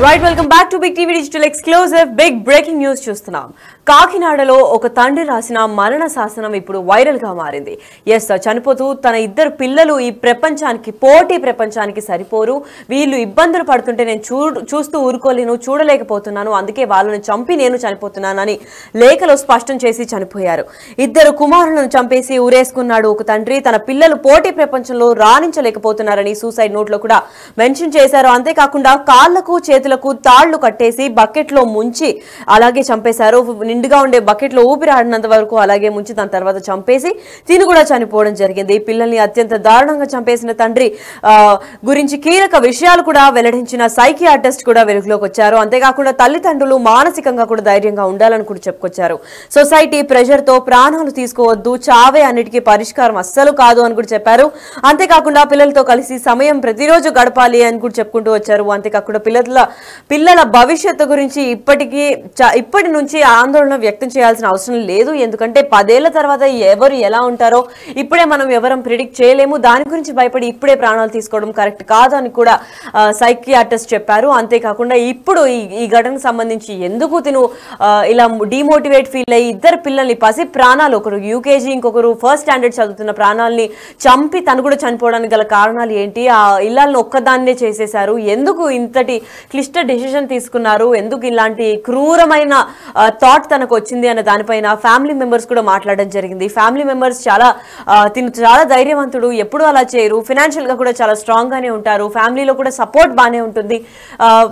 Right, welcome back to Big TV Digital Exclusive. Big breaking news చూస్తున్నాం. కాకినాడలో ఒక తండ్రి రాసిన మరణ శాసనం ఇప్పుడు వైరల్ గా మారింది. yes చనిపోతూ తన ఇద్దరు పిల్లలు ఈ ప్రపంచానికి పోటీ ప్రపంచానికి సరిపోరు, వీళ్ళు ఇబ్బందులు పడుతుంటే నేను చూస్తూ ఊరుకోలేను, చూడలేకపోతున్నాను, అందుకే వాళ్ళని చంపి నేను చనిపోతున్నానని లేఖలో స్పష్టం చేసి చనిపోయారు. ఇద్దరు కుమారులను చంపేసి ఊరేసుకున్నాడు ఒక తండ్రి. తన పిల్లలు పోటీ ప్రపంచంలో రాణించలేకపోతున్నారని సూసైడ్ నోట్ లో కూడా మెన్షన్ చేశారు. అంతేకాకుండా కాళ్లకు చేతులకు తాళ్లు కట్టేసి బకెట్ లో ముంచి అలాగే చంపేశారు. నిండుగా ఉండే బకెట్ లో ఊపిరాడినంత వరకు అలాగే ముంచి దాని తర్వాత చంపేసి తిని కూడా చనిపోవడం జరిగింది. పిల్లల్ని అత్యంత దారుణంగా చంపేసిన తండ్రి గురించి కీలక విషయాలు కూడా వెల్లడించిన సైకియాట్రిస్ట్ కూడా వెలుగులోకి వచ్చారు. అంతేకాకుండా తల్లిదండ్రులు మానసికంగా కూడా ధైర్యంగా ఉండాలని కూడా చెప్పుకొచ్చారు. సొసైటీ ప్రెషర్ తో ప్రాణాలు తీసుకోవద్దు, చావే అన్నిటికీ పరిష్కారం అస్సలు కాదు అని కూడా చెప్పారు. అంతేకాకుండా పిల్లలతో కలిసి సమయం ప్రతిరోజు గడపాలి అని కూడా చెప్పుకుంటూ వచ్చారు. అంతేకాకుండా పిల్లల భవిష్యత్తు గురించి ఇప్పటి నుంచి ఆందోళన వ్యక్తం చేయాల్సిన అవసరం లేదు. ఎందుకంటే 10 ఏళ్ల తర్వాత ఎవరు ఎలా ఉంటారో ఇప్పుడే మనం ఎవరం ప్రిడిక్ట్ చేయలేము. దాని గురించి భయపడి ఇప్పుడే ప్రాణాలు తీసుకోవడం కరెక్ట్ కాదు అని కూడా సైకియాట్రిస్ట్ చెప్పారు. అంతేకాకుండా ఇప్పుడు ఈ ఘటనకు సంబంధించి ఎందుకు తిను ఇలా డిమోటివేట్ ఫీల్ అయ్యి ఇద్దరు పిల్లల్ని పసి ప్రాణాలు, ఒకరు యూకేజీ ఇంకొకరు ఫస్ట్ స్టాండర్డ్ చదువుతున్న ప్రాణాలని చంపి తను కూడా చనిపోవడానికి గల కారణాలు ఏంటి, ఆ ఇళ్లను ఒక్కదాన్నే చేసేశారు, ఎందుకు ఇంతటి క్లిష్ట డెసిషన్ తీసుకున్నారు, ఎందుకు ఇలాంటి క్రూరమైన థాట్ తనకు వచ్చింది అన్న దానిపైన ఫ్యామిలీ మెంబర్స్ కూడా మాట్లాడడం జరిగింది. ఫ్యామిలీ మెంబర్స్ చాలా ధైర్యవంతుడు, ఎప్పుడు అలా చేయరు, ఫైనాన్షియల్ గా కూడా చాలా స్ట్రాంగ్ గానే ఉంటారు, ఫ్యామిలీలో కూడా సపోర్ట్ బానే ఉంటుంది,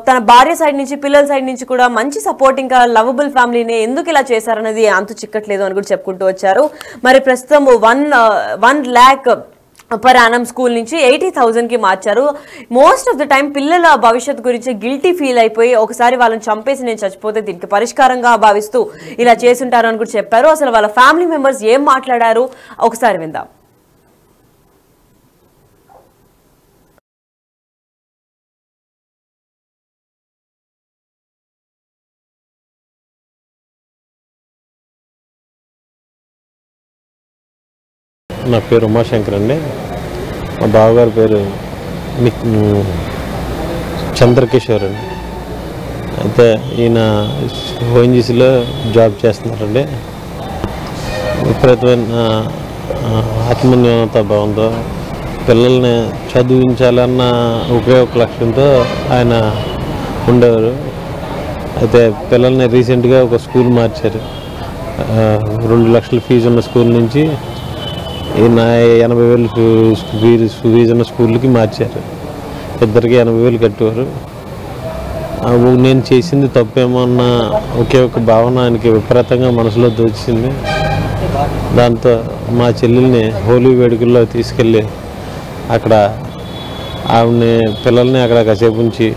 తన భార్య సైడ్ నుంచి పిల్లల సైడ్ నుంచి కూడా మంచి సపోర్ట్, ఇంకా లవబుల్ ఫ్యామిలీని ఎందుకు ఇలా చేశారన్నది అంతు చిక్కట్లేదు అని కూడా చెప్పుకుంటూ వచ్చారు. మరి ప్రస్తుతం 1 lakh పర్ యానం స్కూల్ నుంచి 80,000 కి మార్చారు. మోస్ట్ ఆఫ్ ద టైం పిల్లల భవిష్యత్తు గురించి గిల్టీ ఫీల్ అయిపోయి ఒకసారి వాళ్ళని చంపేసి నేను చచ్చిపోతే దీనికి పరిష్కారంగా భావిస్తూ ఇలా చేసుంటారు అని కూడా చెప్పారు. అసలు వాళ్ళ ఫ్యామిలీ మెంబర్స్ ఏం మాట్లాడారు ఒకసారి విందాం. నా పేరు ఉమాశంకర్ అండి. మా బావగారి పేరు చంద్రకిషోర్ అండి. అయితే ఈయన ఓఎన్జీసీలో జాబ్ చేస్తున్నారండి. విపరీతమైన ఆత్మన్యూనత భావంతో పిల్లల్ని చదివించాలన్న ఒకే ఒక లక్ష్యంతో ఆయన ఉండేవారు. అయితే పిల్లల్ని రీసెంట్గా ఒక స్కూల్ మార్చారు. 2 లక్షల ఫీజు ఉన్న స్కూల్ నుంచి 80,000 ఫీజు ఉన్న స్కూల్కి మార్చారు. ఇద్దరికి 80,000 కట్టేవారు. నేను చేసింది తప్పేమో అన్న ఒకే ఒక భావన ఆయనకి విపరీతంగా మనసులో దోచింది. దాంతో మా చెల్లెల్ని హోలీ వేడుకల్లో తీసుకెళ్ళి అక్కడ పిల్లల్ని అక్కడ కాసేపు ఉంచి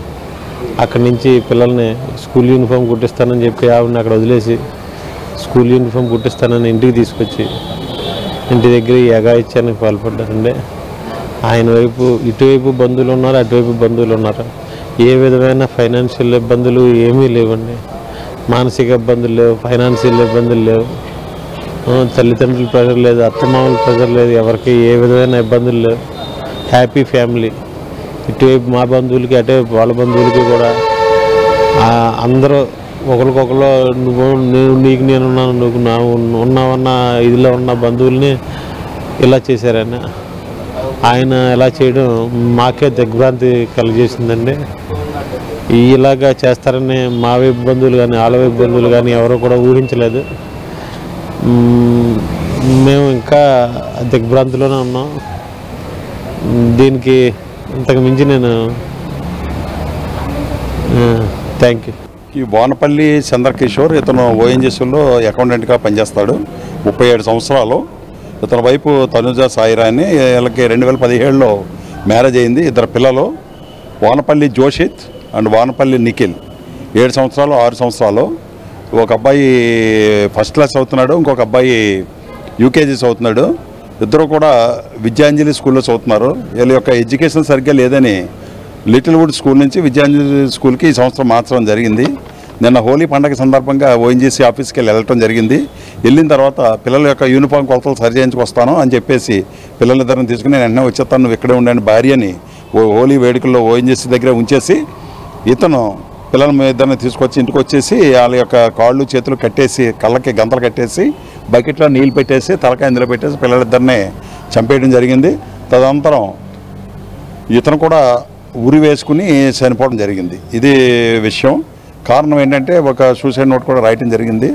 అక్కడి నుంచి పిల్లల్ని స్కూల్ యూనిఫామ్ కుట్టిస్తానని చెప్పి ఆవిడని అక్కడ వదిలేసి స్కూల్ యూనిఫామ్ కుట్టిస్తానని ఇంటికి తీసుకొచ్చి ఇంటి దగ్గర యగాయిత్యానికి పాల్పడ్డారండి. ఆయన వైపు ఇటువైపు బంధువులు ఉన్నారు, అటువైపు బంధువులు ఉన్నారు. ఏ విధమైన ఫైనాన్షియల్ ఇబ్బందులు ఏమీ లేవండి. మానసిక ఇబ్బందులు లేవు, ఫైనాన్షియల్ ఇబ్బందులు లేవు, తల్లిదండ్రుల ప్రెజర్ లేదు, అత్తమామల ప్రెజర్ లేదు, ఎవరికి ఏ విధమైన ఇబ్బందులు లేవు. Happy family. ఇటువైపు మా బంధువులకి అటువైపు వాళ్ళ బంధువులకి కూడా అందరూ ఒకరికొకరు నీకు నేనున్నాను, నువ్వు ఉన్నావన్న ఇదిలో ఉన్న బంధువుల్ని ఇలా చేశారని ఆయన ఇలా చేయడం మాకే దిగ్భ్రాంతి కలిగజేసిందండి. ఇలాగా చేస్తారని మా వైపు బంధువులు కానీ వాళ్ళ వైపు బంధువులు కానీ ఎవరో కూడా ఊహించలేదు. మేము ఇంకా దిగ్భ్రాంతిలోనే ఉన్నాం. దీనికి ఇంతకు మించి నేను థ్యాంక్ యూ. ఈ వానపల్లి చంద్రకిషోర్, ఇతను ఓఎన్జీసీలో అకౌంటెంట్గా పనిచేస్తాడు. 37 సంవత్సరాలు. ఇతని వైపు తనుజ సాయిరాని. వీళ్ళకి 2017లో మ్యారేజ్ అయింది. 2 పిల్లలు, వానపల్లి జోషిత్ అండ్ వానపల్లి నిఖిల్. 7 సంవత్సరాలు 6 సంవత్సరాలు. ఒక అబ్బాయి ఫస్ట్ క్లాస్ చదువుతున్నాడు, ఇంకొక అబ్బాయి యూకేజీ చదువుతున్నాడు. ఇద్దరు కూడా విద్యాంజలి స్కూల్లో చదువుతున్నారు. వీళ్ళ యొక్క ఎడ్యుకేషన్ సరిగ్గా లేదని లిటిల్వుడ్ స్కూల్ నుంచి విద్యాంజలి స్కూల్కి ఈ సంవత్సరం మార్చడం జరిగింది. నిన్న హోలీ పండగ సందర్భంగా ఓఎన్జీసీ ఆఫీస్కి వెళ్ళటం జరిగింది. వెళ్ళిన తర్వాత పిల్లల యొక్క యూనిఫామ్ కొలతలు సరి చేయించుకొస్తాను అని చెప్పేసి పిల్లలిద్దరిని తీసుకుని వెంటనే వచ్చేస్తాను, నువ్వు ఇక్కడే ఉండని భార్యని హోలీ వేడుకల్లో ఓఎన్జీసీ దగ్గర ఉంచేసి ఇతను పిల్లల ఇద్దరిని తీసుకొచ్చి ఇంటికి వచ్చేసి వాళ్ళ యొక్క కాళ్ళు చేతులు కట్టేసి కళ్ళకి గంతలు కట్టేసి బకెట్లో నీళ్ళు పెట్టేసి తలకాయ ఇందులో పెట్టేసి పిల్లలిద్దరిని చంపేయడం జరిగింది. తదనంతరం ఇతను కూడా ఉరి వేసుకుని చనిపోవడం జరిగింది. ఇది విషయం. కారణం ఏంటంటే ఒక సూసైడ్ నోట్ కూడా రాయటం జరిగింది.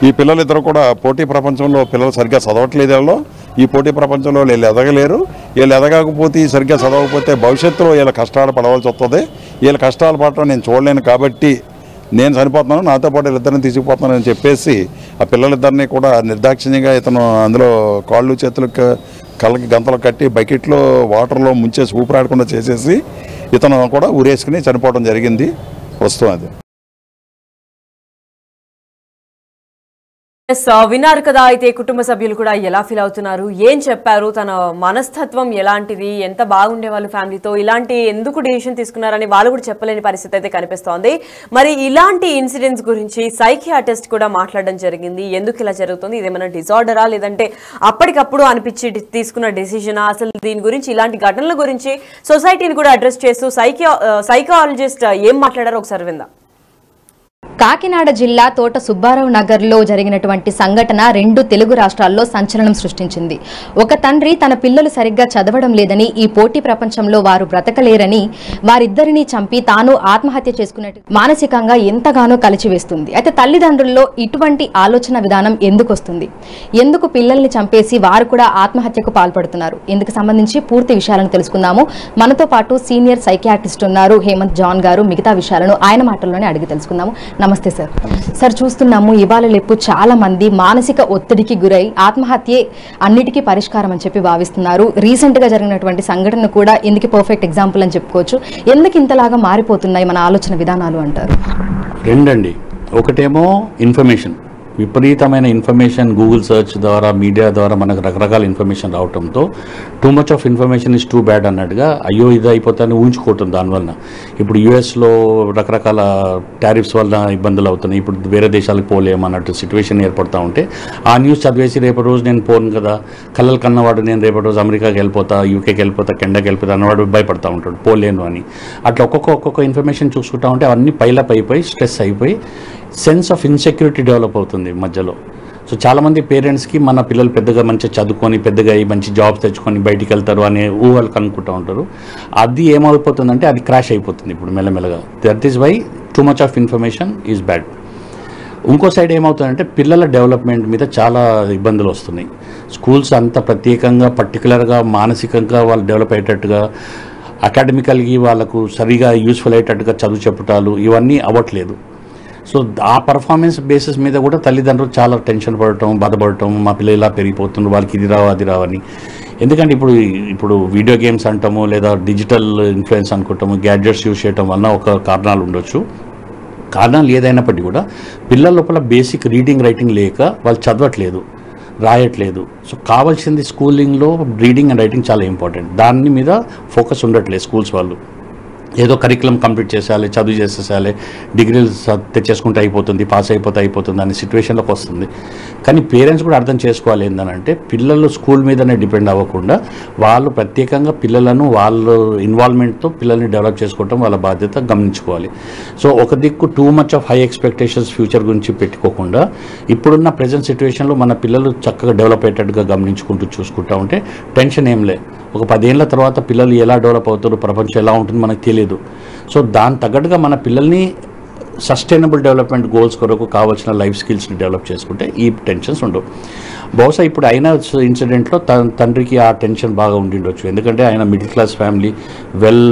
ఈ పిల్లలిద్దరు కూడా పోటీ ప్రపంచంలో పిల్లలు సరిగ్గా చదవట్లేదు. వీళ్ళు ఈ పోటీ ప్రపంచంలో వీళ్ళు ఎదగలేరు. వీళ్ళు ఎదగకపోతే సరిగ్గా చదవకపోతే భవిష్యత్తులో వీళ్ళ కష్టాలు పడవలసి వస్తుంది. వీళ్ళ కష్టాలు పడటం నేను చూడలేను కాబట్టి నేను చనిపోతున్నాను, నాతో పాటు వీళ్ళిద్దరిని తీసుకుపోతున్నానని చెప్పేసి ఆ పిల్లలిద్దరిని కూడా నిర్దాక్షిణ్యంగా ఇతను అందులో కాళ్ళు చేతులు కళ్ళకి గంతలు కట్టి బకెట్లో వాటర్లో ముంచేసి ఊపిరాడకుండా చేసేసి ఇతను కూడా ఊరేసుకుని చనిపోవడం జరిగింది. వస్తువు అది. విన్నారు కదా. అయితే కుటుంబ సభ్యులు కూడా ఎలా ఫీల్ అవుతున్నారు, ఏం చెప్పారు, తన మనస్తత్వం ఎలాంటిది, ఎంత బాగుండే వాళ్ళు ఫ్యామిలీతో, ఇలాంటి ఎందుకు డిసిషన్ తీసుకున్నారని వాళ్ళు కూడా చెప్పలేని పరిస్థితి అయితే కనిపిస్తోంది. మరి ఇలాంటి ఇన్సిడెంట్స్ గురించి సైకియాట్రిస్ట్ కూడా మాట్లాడడం జరిగింది. ఎందుకు ఇలా జరుగుతుంది, ఇదేమైనా డిజార్డరా లేదంటే అప్పటికప్పుడు అనిపించి తీసుకున్న డెసిషనా, అసలు దీని గురించి ఇలాంటి ఘటనల గురించి సొసైటీని కూడా అడ్రస్ చేస్తూ సైకాలజిస్ట్ ఏం మాట్లాడారో ఒకసారి విందాం. కాకినాడ జిల్లా తోట సుబ్బారావు నగర్లో జరిగినటువంటి సంఘటన 2 తెలుగు రాష్ట్రాల్లో సంచలనం సృష్టించింది. ఒక తండ్రి తన పిల్లలు సరిగ్గా చదవడం లేదని, ఈ పోటీ ప్రపంచంలో వారు బ్రతకలేరని వారిద్దరినీ చంపి తాను ఆత్మహత్య చేసుకున్నట్టు మానసికంగా ఎంతగానో కలిచివేస్తుంది. అయితే తల్లిదండ్రుల్లో ఇటువంటి ఆలోచన విధానం ఎందుకు వస్తుంది, ఎందుకు పిల్లల్ని చంపేసి వారు కూడా ఆత్మహత్యకు పాల్పడుతున్నారు, ఇందుకు సంబంధించి పూర్తి విషయాలను తెలుసుకుందాము. మనతో పాటు సీనియర్ సైకియాట్రిస్ట్ ఉన్నారు హేమంత్ జాన్ గారు. మిగతా విషయాలను ఆయన మాటల్లోనే అడిగి తెలుసుకుందాము. నమస్తే సార్. సార్, చూస్తున్నాము ఇవాళ రేపు చాలా మంది మానసిక ఒత్తిడికి గురై ఆత్మహత్యే అన్నిటికీ పరిష్కారం అని చెప్పి భావిస్తున్నారు. రీసెంట్ గా జరిగినటువంటి సంఘటన కూడా ఇందుకు పర్ఫెక్ట్ ఎగ్జాంపుల్ అని చెప్పుకోవచ్చు. ఎందుకు ఇంతలాగా మారిపోతున్నాయి మన ఆలోచన విధానాలు అంటారు? రెండండి. ఒకటేమో ఇన్ఫర్మేషన్, విపరీతమైన ఇన్ఫర్మేషన్ గూగుల్ సెర్చ్ ద్వారా మీడియా ద్వారా మనకు రకరకాల ఇన్ఫర్మేషన్ రావడంతో two much of information is too bad అన్నట్టుగా అయ్యో ఇది అయిపోతాయని ఊహించుకోవటం. దానివల్ల ఇప్పుడు యూఎస్లో రకరకాల టారిఫ్స్ వల్ల ఇబ్బందులు అవుతున్నాయి, ఇప్పుడు వేరే దేశాలకు పోలేమన్నట్టు సిచ్యువేషన్ ఏర్పడుతూ ఉంటే ఆ న్యూస్ చదివేసి రేపటి రోజు నేను పోను కదా, కళ్ళలు కన్నవాడు నేను రేపటి రోజు అమెరికాకి వెళ్ళిపోతా, యూకేకి వెళ్ళిపోతా, కెనడాకి వెళ్ళిపోతా అన్నవాడు భయపడతా ఉంటాడు పోలేను అని. అట్లా ఒక్కొక్క ఇన్ఫర్మేషన్ చూసుకుంటా ఉంటే అవన్నీ పైలప్ అయిపోయి స్ట్రెస్ అయిపోయి సెన్స్ ఆఫ్ ఇన్సెక్యూరిటీ డెవలప్ అవుతుంది మధ్యలో. సో చాలామంది పేరెంట్స్కి మన పిల్లలు పెద్దగా మంచిగా చదువుకొని పెద్దగా అయ్యి మంచి జాబ్స్ తెచ్చుకొని బయటికి వెళ్తారు అనే ఊహలు కనుక్కుంటూ ఉంటారు. అది ఏమైపోతుందంటే అది క్రాష్ అయిపోతుంది ఇప్పుడు మెల్లమెల్లగా. That is why too much of information is bad. ఇంకో సైడ్ ఏమవుతుందంటే పిల్లల డెవలప్మెంట్ మీద చాలా ఇబ్బందులు వస్తున్నాయి. స్కూల్స్ అంత ప్రత్యేకంగా పర్టికులర్గా మానసికంగా వాళ్ళు డెవలప్ అయ్యేటట్టుగా అకాడమికల్గా వాళ్ళకు సరిగా యూస్ఫుల్ అయ్యేటట్టుగా చదువు చెప్పటాలు ఇవన్నీ అవ్వట్లేదు. సో ఆ పర్ఫార్మెన్స్ బేసిస్ మీద కూడా తల్లిదండ్రులు చాలా టెన్షన్ పడటం, బాధపడటం, మా పిల్లలు ఇలా పెరిగిపోతున్నారు, వాళ్ళకి ఇది రావు అది రావని. ఎందుకంటే ఇప్పుడు వీడియో గేమ్స్ అంటాము, లేదా డిజిటల్ ఇన్ఫ్లుయెన్స్ అనుకుంటాము, గ్యాడ్జెట్స్ యూజ్ చేయడం వలన ఒక కారణాలు ఉండొచ్చు. కారణాలు ఏదైనప్పటికీ కూడా పిల్లల లోపల బేసిక్ రీడింగ్ రైటింగ్ లేక వాళ్ళు చదవట్లేదు, రాయట్లేదు. సో కావాల్సింది స్కూలింగ్లో రీడింగ్ అండ్ రైటింగ్ చాలా ఇంపార్టెంట్. దాని మీద ఫోకస్ ఉండట్లేదు స్కూల్స్ వాళ్ళు. ఏదో కరికులం కంప్లీట్ చేసేయాలి, చదువు చేసేసేయాలి, డిగ్రీలు తెచ్చేసుకుంటే అయిపోతుంది, పాస్ అయిపోతుంది అనే సిచ్యువేషన్లోకి వస్తుంది. కానీ పేరెంట్స్ కూడా అర్థం చేసుకోవాలి ఏంటంటే పిల్లలు స్కూల్ మీదనే డిపెండ్ అవ్వకుండా వాళ్ళు ప్రత్యేకంగా పిల్లలను వాళ్ళ ఇన్వాల్వ్మెంట్తో పిల్లల్ని డెవలప్ చేసుకోవటం వాళ్ళ బాధ్యత గమనించుకోవాలి. సో ఒక దిక్కు two much of high expectations future గురించి పెట్టుకోకుండా ఇప్పుడున్న ప్రజెంట్ సిచ్యువేషన్లో మన పిల్లలు చక్కగా డెవలప్ అయ్యేటట్టుగా గమనించుకుంటూ చూసుకుంటూ ఉంటే టెన్షన్ ఏం లే. ఒక 10 ఏళ్ల తర్వాత పిల్లలు ఎలా డెవలప్ అవుతారు, ప్రపంచం ఎలా ఉంటుంది మనకు తెలియదు. సో దాని తగ్గట్టుగా మన పిల్లల్ని సస్టైనబుల్ డెవలప్మెంట్ గోల్స్ కొరకు కావాల్సిన లైఫ్ స్కిల్స్ని డెవలప్ చేసుకుంటే ఈ టెన్షన్స్ ఉండవు. బహుశా ఇప్పుడు అయిన ఇన్సిడెంట్లో తండ్రికి ఆ టెన్షన్ బాగా ఉండిండొచ్చు. ఎందుకంటే ఆయన middle class family, well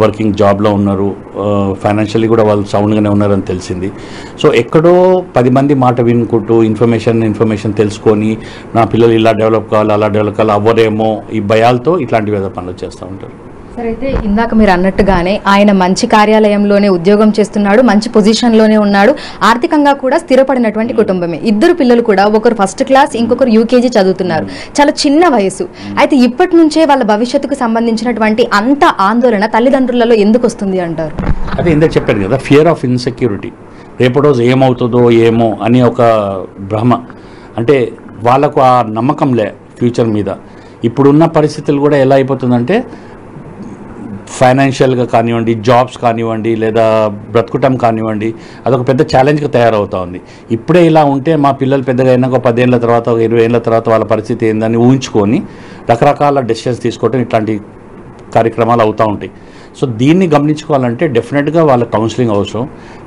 working జాబ్లో ఉన్నారు, ఫైనాన్షియల్లీ కూడా వాళ్ళు సౌండ్గానే ఉన్నారని తెలిసింది. సో ఎక్కడో 10 మంది మాట వినుకుంటూ ఇన్ఫర్మేషన్ తెలుసుకొని నా పిల్లలు ఇలా డెవలప్ కావాలి, అలా డెవలప్ కావాలి, అవ్వరేమో ఈ భయాలతో ఇట్లాంటి వేద పనులు చేస్తూ ఉంటారు. సరే, అయితే ఇందాక మీరు అన్నట్టుగానే ఆయన మంచి కార్యాలయంలోనే ఉద్యోగం చేస్తున్నాడు, మంచి పొజిషన్లోనే ఉన్నాడు, ఆర్థికంగా కూడా స్థిరపడినటువంటి కుటుంబమే. 2 పిల్లలు కూడా, ఒకరు ఫస్ట్ క్లాస్, ఇంకొకరు యూకేజీ చదువుతున్నారు, చాలా చిన్న వయసు. అయితే ఇప్పటి నుంచే వాళ్ళ భవిష్యత్తుకు సంబంధించినటువంటి అంత ఆందోళన తల్లిదండ్రులలో ఎందుకు వస్తుంది అంటారు? అదే ఇందాక చెప్పాను కదా, ఫియర్ ఆఫ్ ఇన్సెక్యూరిటీ. రేపటి రోజు ఏమవుతుందో ఏమో అని ఒక భ్రమ. అంటే వాళ్ళకు ఆ నమ్మకంలే ఫ్యూచర్ మీద. ఇప్పుడున్న పరిస్థితులు కూడా ఎలా అయిపోతుందంటే ఫైనాన్షియల్గా కానివ్వండి, జాబ్స్ కానివ్వండి, లేదా బ్రతుకుటం కానివ్వండి, అదొక పెద్ద ఛాలెంజ్గా తయారవుతూ ఉంది. ఇప్పుడే ఇలా ఉంటే మా పిల్లలు పెద్దగా అయినాక 10 ఏళ్ళ తర్వాత 20 ఏళ్ళ తర్వాత వాళ్ళ పరిస్థితి ఏందని ఊహించుకొని రకరకాల డెసిషన్స్ తీసుకోవడం ఇట్లాంటి కార్యక్రమాలు అవుతూ ఉంటాయి. సో దీన్ని గమనించుకోవాలంటే డెఫినెట్గా వాళ్ళ కౌన్సిలింగ్ అవసరం.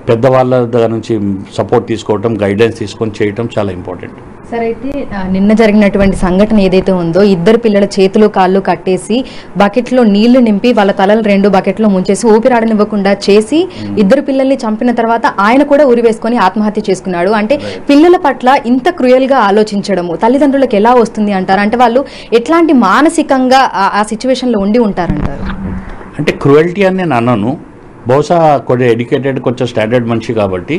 పెద్దవాళ్ళ దగ్గర నుంచి సపోర్ట్ తీసుకోవటం, గైడెన్స్ తీసుకొని చేయటం చాలా ఇంపార్టెంట్. సార్, అయితే నిన్న జరిగినటువంటి సంఘటన ఏదైతే ఉందో, ఇద్దరు పిల్లల చేతులు కాళ్ళు కట్టేసి బకెట్లో నీళ్లు నింపి వాళ్ళ తలలు 2 బకెట్లో ముంచేసి ఊపిరాడనివ్వకుండా చేసి ఇద్దరు పిల్లల్ని చంపిన తర్వాత ఆయన కూడా ఉరి వేసుకొని ఆత్మహత్య చేసుకున్నాడు. అంటే పిల్లల పట్ల ఇంత క్రూయల్గా ఆలోచించడము తల్లిదండ్రులకు ఎలా వస్తుంది అంటారు? అంటే వాళ్ళు ఎట్లాంటి మానసికంగా ఆ సిచ్యువేషన్లో ఉండి ఉంటారంటారు? అంటే క్రూయల్టీ అని నేను అన్నాను. బహుశా కొంచెం ఎడ్యుకేటెడ్, కొంచెం స్టాండర్డ్ మనిషి కాబట్టి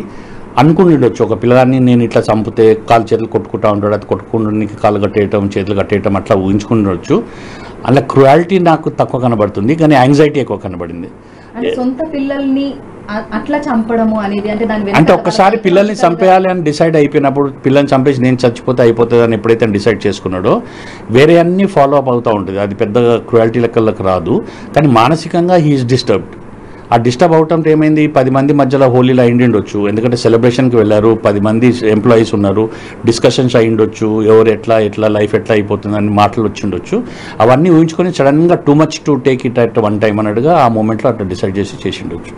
అనుకుని ఉండొచ్చు, ఒక పిల్లగాన్ని నేను ఇట్లా చంపితే కాలు చేతులు కొట్టుకుంటా ఉంటాడు, అది కొట్టుకుంటానికి కాళ్ళు కట్టేయటం, చేతులు కట్టేయటం అట్లా ఊహించుకుండొచ్చు. అలా క్రూయాలిటీ నాకు తక్కువ కనబడుతుంది, కానీ యాంగ్జైటీ ఎక్కువ కనబడింది. సొంత పిల్లల్ని అట్లా చంపడము అనేది అంటే ఒక్కసారి పిల్లల్ని చంపేయాలి అని డిసైడ్ అయిపోయినప్పుడు, పిల్లల్ని చంపేసి నేను చచ్చిపోతే అయిపోతుంది అని ఎప్పుడైతే డిసైడ్ చేసుకున్నాడో వేరే అన్ని ఫాలో అప్ అవుతూ ఉంటుంది. అది పెద్దగా క్రూయాలిటీ లెక్కలకు రాదు, కానీ మానసికంగా హీఈస్ డిస్టర్బ్డ్. ఆ డిస్టర్బ్ అవటంతో ఏమైంది, 10 మంది మధ్యలో హోలీలో అయిండొచ్చు, ఎందుకంటే సెలబ్రేషన్కి వెళ్ళారు, 10 మంది ఎంప్లాయీస్ ఉన్నారు, డిస్కషన్స్ అయ్యిండొచ్చు, ఎవరు ఎట్లా లైఫ్ ఎట్లా అయిపోతుంది అని మాటలు వచ్చిండొచ్చు. అవన్నీ ఊహించుకొని సడన్గా too much to take it at one time అన్నట్టుగా ఆ మూమెంట్లో అట్లా డిసైడ్ చేసిండొచ్చు.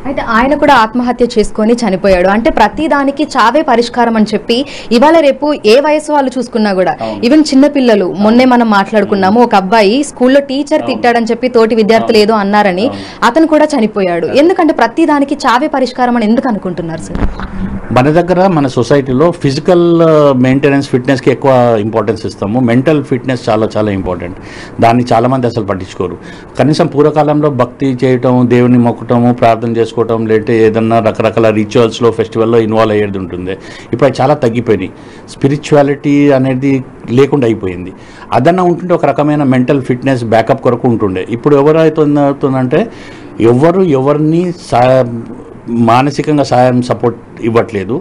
అయితే ఆయన కూడా ఆత్మహత్య చేసుకొని చనిపోయాడు. అంటే ప్రతి దానికి చావే పరిష్కారం అని చెప్పి ఇవాళ రేపు ఏ వయసు వాళ్ళు చూసుకున్నా కూడా, ఈవెన్ చిన్న పిల్లలు, మొన్నే మనం మాట్లాడుకున్నాము, ఒక అబ్బాయి స్కూల్లో టీచర్ తిట్టాడని చెప్పి తోటి విద్యార్థులు ఏదో అన్నారని అతను కూడా చనిపోయాడు. ఎందుకంటే ప్రతి దానికి చావే పరిష్కారం అని ఎందుకు అనుకుంటున్నారు సార్? మన దగ్గర మన సొసైటీలో ఫిజికల్ మెయింటెనెన్స్, ఫిట్నెస్కి ఎక్కువ ఇంపార్టెన్స్ ఇస్తాము. మెంటల్ ఫిట్నెస్ చాలా చాలా ఇంపార్టెంట్. దాన్ని చాలామంది అసలు పట్టించుకోరు. కనీసం పూర్వకాలంలో భక్తి చేయటం, దేవుని మొక్కటము, ప్రార్థన చేసుకోవటం, లేదంటే ఏదన్నా రకరకాల రిచువల్స్లో, ఫెస్టివల్లో ఇన్వాల్వ్ అయ్యేది ఉంటుంది. ఇప్పుడు చాలా తగ్గిపోయినాయి. స్పిరిచువాలిటీ అనేది లేకుండా అయిపోయింది. అదన్నా ఉంటుంటే ఒక రకమైన మెంటల్ ఫిట్నెస్ బ్యాకప్ కొరకు ఉంటుండే. ఇప్పుడు ఎవరైతుందంటే ఎవరిని మానసికంగా సాయం, సపోర్ట్ ఇవ్వట్లేదు,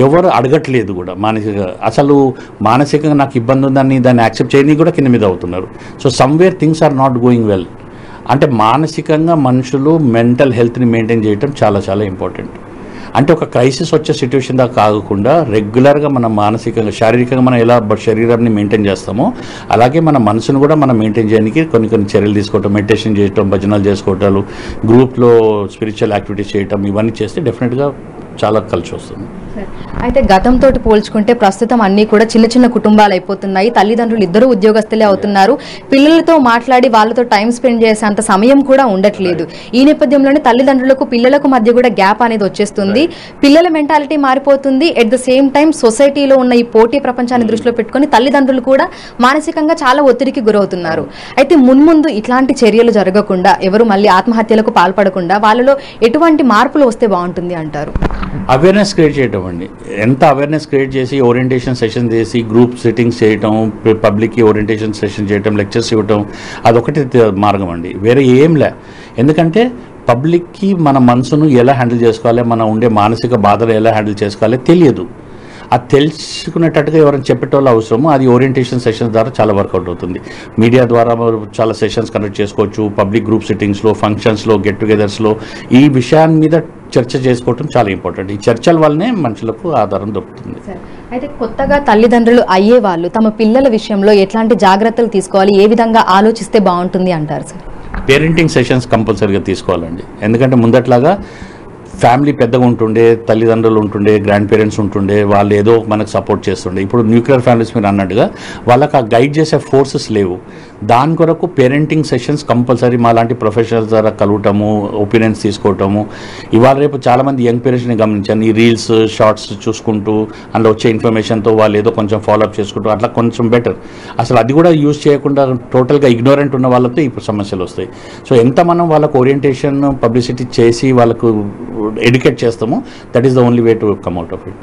ఎవరు అడగట్లేదు కూడా. అసలు మానసికంగా నాకు ఇబ్బంది ఉందని దాన్ని యాక్సెప్ట్ చేయని కూడా కింద మీద అవుతున్నారు. So somewhere things are not going well. అంటే మానసికంగా మనుషులు మెంటల్ హెల్త్ని మెయింటైన్ చేయడం చాలా చాలా ఇంపార్టెంట్. అంటే ఒక క్రైసిస్ వచ్చే సిచ్యువేషన్ దాకా కాకుండా రెగ్యులర్గా మనం మానసికంగా, శారీరకంగా మనం ఎలా శరీరాన్ని మెయింటైన్ చేస్తామో అలాగే మన మనసును కూడా మనం మెయింటైన్ చేయడానికి కొన్ని చర్యలు తీసుకోవటం, మెడిటేషన్ చేయటం, భజనలు చేసుకోవటాలు, గ్రూప్లో స్పిరిచువల్ యాక్టివిటీస్ చేయటం, ఇవన్నీ చేస్తే డెఫినెట్గా చాలా కలిసి వస్తుంది. అయితే గతంతో పోల్చుకుంటే ప్రస్తుతం అన్ని కూడా చిన్న చిన్న కుటుంబాలు అయిపోతున్నాయి. తల్లిదండ్రులు ఇద్దరు ఉద్యోగస్తులే అవుతున్నారు. పిల్లలతో మాట్లాడి వాళ్ళతో టైం స్పెండ్ చేసే అంత సమయం కూడా ఉండట్లేదు. ఈ నేపథ్యంలోనే తల్లిదండ్రులకు పిల్లలకు మధ్య కూడా గ్యాప్ అనేది వచ్చేస్తుంది. పిల్లల మెంటాలిటీ మారిపోతుంది. ఎట్ ద సేమ్ టైం సొసైటీలో ఉన్న ఈ పోటీ ప్రపంచాన్ని దృష్టిలో పెట్టుకుని తల్లిదండ్రులు కూడా మానసికంగా చాలా ఒత్తిడికి గురవుతున్నారు. అయితే మున్ముందు ఇట్లాంటి చర్యలు జరగకుండా, ఎవరు మళ్ళీ ఆత్మహత్యలకు పాల్పడకుండా వాళ్ళలో ఎటువంటి మార్పులు వస్తే బాగుంటుంది అంటారు? అవేర్నెస్ క్రియేట్ చేయటం అండి. ఎంత అవేర్నెస్ క్రియేట్ చేసి ఓరియంటేషన్ సెషన్ చేసి గ్రూప్ సిట్టింగ్స్ చేయటం, పబ్లిక్కి ఓరియంటేషన్ సెషన్ చేయటం, లెక్చర్స్ ఇవ్వటం, అదొకటి మార్గం అండి, వేరే ఏం లే. ఎందుకంటే పబ్లిక్కి మన మనసును ఎలా హ్యాండిల్ చేసుకోవాలి, మన ఉండే మానసిక బాధలు ఎలా హ్యాండిల్ చేసుకోవాలి తెలియదు. అది తెలుసుకునేటట్టుగా ఎవరైనా చెప్పేటోళ్ళు అవసరము. అది ఓరియంటేషన్ సెషన్స్ ద్వారా చాలా వర్కౌట్ అవుతుంది. మీడియా ద్వారా చాలా సెషన్స్ కండక్ట్ చేసుకోవచ్చు. పబ్లిక్ గ్రూప్ సిట్టింగ్స్లో, ఫంక్షన్స్లో, గెట్ టుగెదర్స్లో ఈ విషయాన్ని మీద చర్చ చేసుకోవటం చాలా ఇంపార్టెంట్. ఈ చర్చల వల్లనే మనుషులకు ఆధారం దొరుకుతుంది. అయితే కొత్తగా తల్లిదండ్రులు అయ్యే వాళ్ళు తమ పిల్లల విషయంలో ఎట్లాంటి జాగ్రత్తలు తీసుకోవాలి, ఏ విధంగా ఆలోచిస్తే బాగుంటుంది అంటారు సార్? పేరెంటింగ్ సెషన్స్ కంపల్సరీగా తీసుకోవాలండి. ఎందుకంటే ముందట్లాగా ఫ్యామిలీ పెద్దగా ఉంటుండే, తల్లిదండ్రులు ఉంటుండే, గ్రాండ్ పేరెంట్స్ ఉంటుండే, వాళ్ళు ఏదో మనకు సపోర్ట్ చేస్తుండే. ఇప్పుడు న్యూక్లియర్ ఫ్యామిలీస్ మీరు అన్నట్టుగా వాళ్ళకి ఆ గైడ్ చేసే ఫోర్సెస్ లేవు. దాని కొరకు పేరెంటింగ్ సెషన్స్ కంపల్సరీ మా లాంటి ప్రొఫెషనల్స్ ద్వారా కలవటము, ఒపీనియన్స్ తీసుకోవటము. ఇవాళ రేపు చాలామంది యంగ్ పేరెంట్స్ని గమనించాను, ఈ రీల్స్, షార్ట్స్ చూసుకుంటూ అందులో వచ్చే ఇన్ఫర్మేషన్తో వాళ్ళు ఏదో కొంచెం ఫాలోఅప్ చేసుకుంటూ అట్లా కొంచెం బెటర్. అసలు అది కూడా యూజ్ చేయకుండా టోటల్గా ఇగ్నోరెంట్ ఉన్న వాళ్ళతో ఇప్పుడు సమస్యలు వస్తాయి. సో ఎంత మనం వాళ్ళకు ఓరియంటేషన్, పబ్లిసిటీ చేసి వాళ్ళకు ఎడ్యుకేట్ చేస్తాము, that is the only way to come out of it.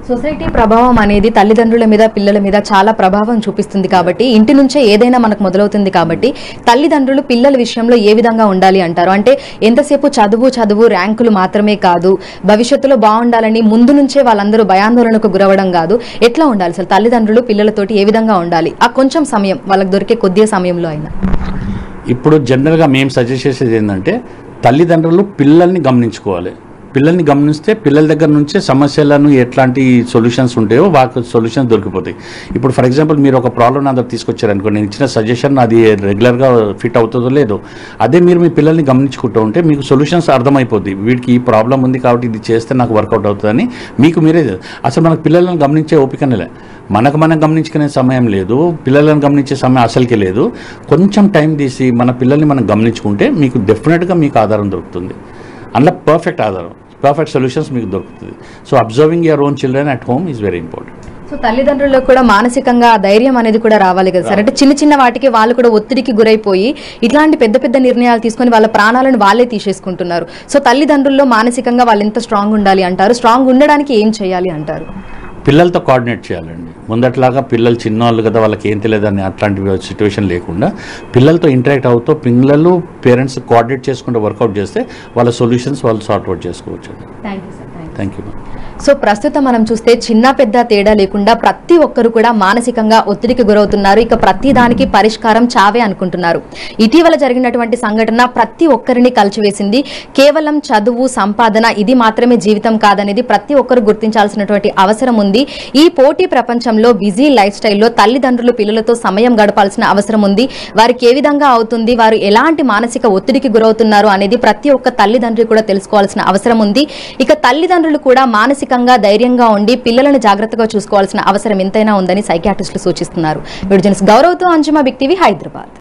Society ప్రభావం అనేది తల్లిదండ్రుల మీద, పిల్లల మీద చాలా ప్రభావం చూపిస్తుంది. కాబట్టి ఇంటి నుంచే ఏదైనా మనకు మొదలవుతుంది. కాబట్టి తల్లిదండ్రులు పిల్లల విషయంలో ఏ విధంగా ఉండాలి అంటారు? అంటే ఎంతసేపు చదువు ర్యాంకులు మాత్రమే కాదు, భవిష్యత్తులో బాగుండాలని ముందు నుంచే వాళ్ళందరూ భయాందోళనకు గురవడం కాదు. ఎట్లా ఉండాలి అసలు తల్లిదండ్రులు పిల్లలతోటి ఏ విధంగా ఉండాలి? ఆ కొంచెం సమయం వాళ్ళకి దొరికే కొద్దిగా సమయంలో అయినా ఇప్పుడు జనరల్గా మేము సజెస్ట్ చేసేది ఏంటంటే తల్లిదండ్రులు పిల్లల్ని గమనించుకోవాలి. పిల్లల్ని గమనిస్తే పిల్లల దగ్గర నుంచే సమస్యలను ఎట్లాంటి సొల్యూషన్స్ ఉంటాయో వాటి సొల్యూషన్స్ దొరికిపోతాయి. ఇప్పుడు ఫర్ ఎగ్జాంపుల్ మీరు ఒక ప్రాబ్లం నా దగ్గర తీసుకొచ్చారనుకో, నేను ఇచ్చిన సజెషన్ అది రెగ్యులర్గా ఫిట్ అవుతుందో లేదో, అదే మీరు మీ పిల్లల్ని గమనించుకుంటూ ఉంటే మీకు సొల్యూషన్స్ అర్థమైపోద్ది. వీడికి ఈ ప్రాబ్లం ఉంది కాబట్టి ఇది చేస్తే నాకు వర్కౌట్ అవుతుందని మీకు మీరే. అసలు మనకు పిల్లలను గమనించే ఓపికనే, మనం గమనించుకునే సమయం లేదు, పిల్లలను గమనించే సమయం అసలుకే లేదు. కొంచెం టైం తీసి మన పిల్లల్ని మనం గమనించుకుంటే మీకు డెఫినెట్గా మీకు ఆధారం దొరుకుతుంది. అందులో పర్ఫెక్ట్ ఆధారం, పర్ఫెక్ట్ సొల్యూషన్స్ మీకు దొరుకుతుంది. So observing your own children at home is very important. So తల్లిదండ్రులకు కూడా మానసికంగా ధైర్యం అనేది కూడా రావాలి కదా సార్. అంటే చిన్న చిన్న వాటికి వాళ్ళు కూడా ఒత్తిడికి గురైపోయి ఇట్లాంటి పెద్ద పెద్ద నిర్ణయాలు తీసుకొని వాళ్ళ ప్రాణాలను వాళ్ళే తీసేసుకుంటున్నారు. సో తల్లిదండ్రుల్లో మానసికంగా వాళ్ళు ఎంత స్ట్రాంగ్ ఉండాలి అంటారు? స్ట్రాంగ్ ఉండడానికి ఏం చేయాలి అంటారు? పిల్లలతో కోఆర్డినేట్ చేయాలండి. ముందట్లాగా పిల్లలు చిన్నవాళ్ళు కదా, వాళ్ళకి ఏం తెలియదని అట్లాంటి సిచ్యువేషన్ లేకుండా పిల్లలతో ఇంటరాక్ట్ అవుతూ పిల్లలు పేరెంట్స్ కోఆర్డినేట్ చేసుకుంటూ వర్కౌట్ చేస్తే వాళ్ళ సొల్యూషన్స్ వాళ్ళు సార్ట్అవుట్ చేసుకోవచ్చు. Thank you. సో ప్రస్తుతం మనం చూస్తే చిన్న పెద్ద తేడా లేకుండా ప్రతి ఒక్కరు కూడా మానసికంగా ఒత్తిడికి గురవుతున్నారు. ఇక ప్రతి దానికి పరిష్కారం చావే అనుకుంటున్నారు. ఇటీవల జరిగినటువంటి సంఘటన ప్రతి ఒక్కరిని కలిచివేసింది. కేవలం చదువు, సంపాదన ఇది మాత్రమే జీవితం కాదనేది ప్రతి ఒక్కరు గుర్తించాల్సినటువంటి అవసరం ఉంది. ఈ పోటీ ప్రపంచంలో బిజీ లైఫ్ స్టైల్లో తల్లిదండ్రులు పిల్లలతో సమయం గడపాల్సిన అవసరం ఉంది. వారికి ఏ విధంగా అవుతుంది, వారు ఎలాంటి మానసిక ఒత్తిడికి గురవుతున్నారు అనేది ప్రతి ఒక్క తల్లిదండ్రి కూడా తెలుసుకోవాల్సిన అవసరం ఉంది. ఇక తల్లిదండ్రులు కూడా మానసికంగా ధైర్యంగా ఉండి పిల్లలను జాగ్రత్తగా చూసుకోవాల్సిన అవసరం ఎంతైనా ఉందని సైకియాట్రిస్టులు సూచిస్తున్నారు. వీడియో జర్నలిస్ట్ గౌరవ్తో అంజుమా, బిగ్ టీవీ, హైదరాబాద్.